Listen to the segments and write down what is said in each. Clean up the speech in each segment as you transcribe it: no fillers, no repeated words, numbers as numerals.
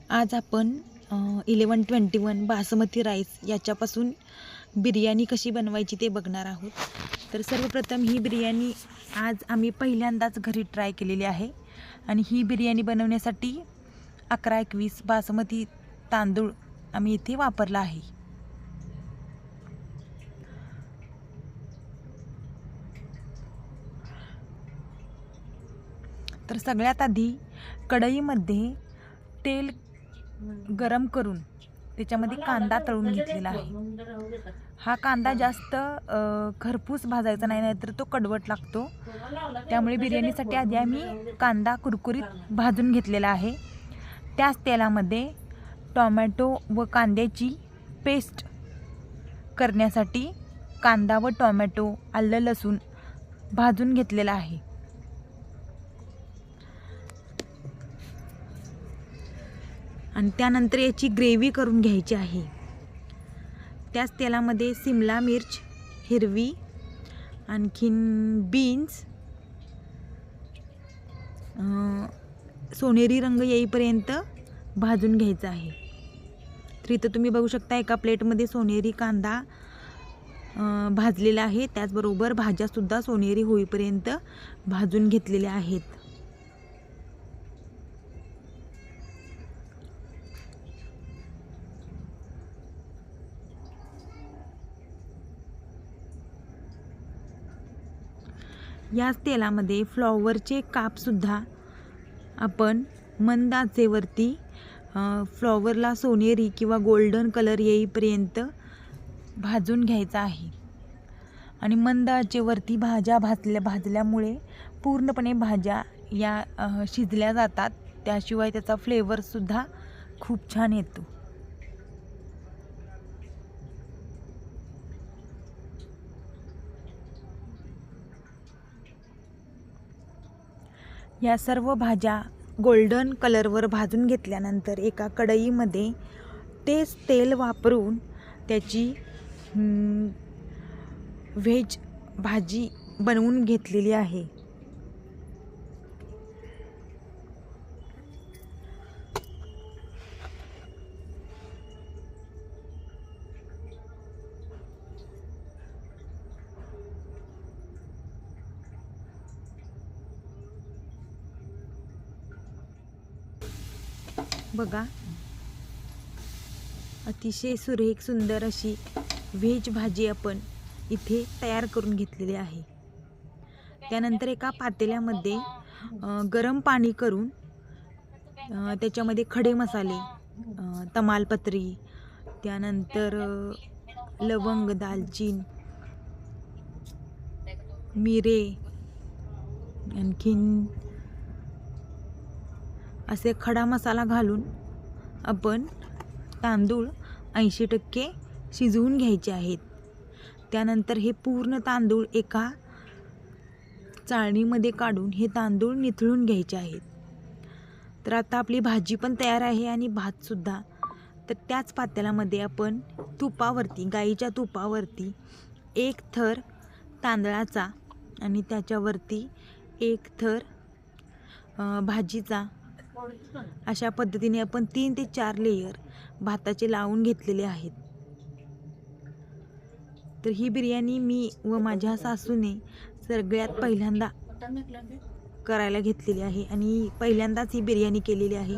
आज आपण 1121 बासमती राईस याच्यापासून बिर्याणी कशी बनवायची ते बघणार आहोत। तर सर्वप्रथम ही बिर्याणी आज आम्ही पहिल्यांदाच घरी ट्राय केलेली आहे आणि ही बिर्याणी बनवण्यासाठी 1121 बासमती तांदूळ आम्ही इथे वापरला आहे। तर सगळ्यात आधी कढईमध्ये तेल गरम करून त्याच्यामध्ये कांदा तळून घेतलेला आहे। हा कांदा जास्त खरपूस भाजायचा नाही, नाहीतर तो कडवट लागतो। त्यामुळे बिर्याणीसाठी आधी आम्ही कांदा कुरकुरीत भाजून घेतलेला आहे। त्याच तेलामध्ये टोमॅटो व कांद्याची पेस्ट करण्यासाठी कांदा व टोमॅटो, आलं लसूण भाजून घेतलेला आहे। आणि त्यानंतर याची ग्रेव्ही करून घ्यायची आहे। त्याच तेलामध्ये सिमला मिर्च हिरवी, आणखीन बीन्स सोनेरी रंग येईपर्यंत भाजून घ्यायचा आहे। तर इथं तुम्ही बघू शकता एका प्लेटमध्ये सोनेरी कांदा भाजलेला आहे, त्याचबरोबर भाज्यासुद्धा सोनेरी होईपर्यंत भाजून घेतलेल्या आहेत। याच तेलामध्ये फ्लॉवरचे कापसुद्धा आपण मंद आचेवरती फ्लॉवरला सोनेरी किंवा गोल्डन कलर येईपर्यंत भाजून घ्यायचा आहे। आणि मंद आचेवरती भाज्या भाजल्यामुळे पूर्णपणे भाज्या या शिजल्या जातात, त्याशिवाय त्याचा फ्लेवरसुद्धा खूप छान येतो। या सर्व भाज्या गोल्डन कलरवर भाजून घेतल्यानंतर एका कढईमध्ये तेच तेल वापरून त्याची व्हेज भाजी बनवून घेतलेली आहे। बघा, अतिशय सुरेख सुंदर अशी व्हेज भाजी आपण इथे तयार करून घेतलेली आहे। त्यानंतर एका पातेल्यामध्ये गरम पाणी करून त्याच्यामध्ये खडे मसाले, तमालपत्री, त्यानंतर लवंग, दालचीन, मिरे, आणखीन असे खडा मसाला घालून आपण तांदूळ 80% शिजवून घ्यायचे आहेत। त्यानंतर हे पूर्ण तांदूळ एका चाळणीमध्ये काढून हे तांदूळ निथळून घ्यायचे आहेत। तर आता आपली भाजी पण तयार आहे आणि भातसुद्धा। तर त्याच पातेल्यामध्ये आपण तुपावरती, गाईच्या तुपावरती एक थर तांदळाचा आणि त्याच्यावरती एक थर भाजीचा, अशा पद्धतीने आपण 3 ते 4 लेयर भाताचे लावून घेतलेले आहेत। तर ही बिर्याणी मी व माझ्या सासूने सगळ्यात पहिल्यांदा करायला घेतलेली आहे आणि पहिल्यांदाच ही बिर्याणी केलेली आहे।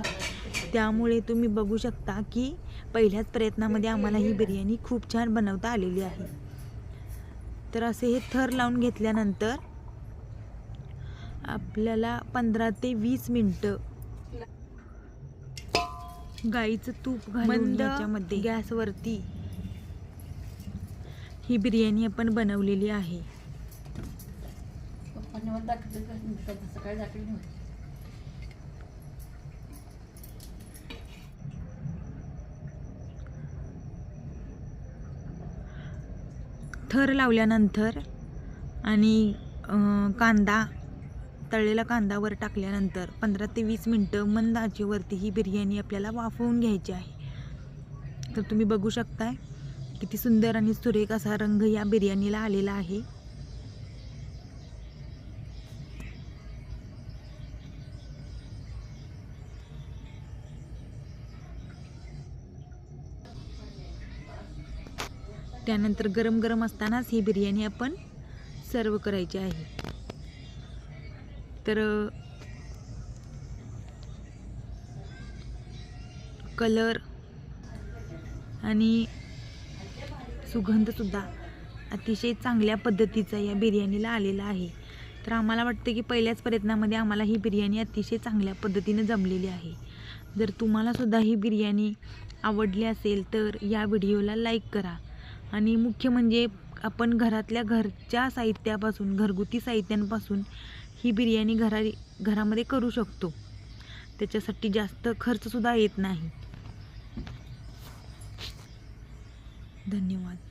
त्यामुळे तुम्ही बघू शकता की पहिल्याच प्रयत्नामध्ये आम्हाला ही बिर्याणी खूप छान बनवता आलेली आहे। तर असे हे थर लावून घेतल्यानंतर आपल्याला 15 ते 20 मिनिटं गाईचं तूप घालून याच्यामध्ये गॅसवरती ही बिर्याणी आपण बनवलेली आहे। थर लावल्यानंतर आणि कांदा, तळलेला कांदा वर टाकल्यानंतर 15 ते 20 मिनिटं मंद आचेवरती ही बिर्याणी आपल्याला वाफवून घ्यायची आहे। तर तुम्ही बघू शकताय किती सुंदर आणि सुरेख असा रंग या बिर्याणीला आलेला आहे। त्यानंतर गरम गरम असतानाच ही बिर्याणी आपण सर्व करायची आहे. तर कलर आणि सुगंधसुद्धा अतिशय चांगल्या पद्धतीचा या बिर्याणीला आलेला आहे. तर आम्हाला वाटतं की पहिल्याच प्रयत्नामध्ये आम्हाला ही बिर्याणी अतिशय चांगल्या पद्धतीने जमलेली आहे. जर तुम्हालासुद्धा ही बिर्याणी आवडली असेल तर या व्हिडिओला लाईक करा. आणि मुख्य म्हणजे आपण घरच्या साहित्यापासून, घरगुती साहित्यांपासून ही बिर्याणी घरामध्ये करू शकतो. त्याच्यासाठी जास्त खर्चसुद्धा येत नाही. धन्यवाद.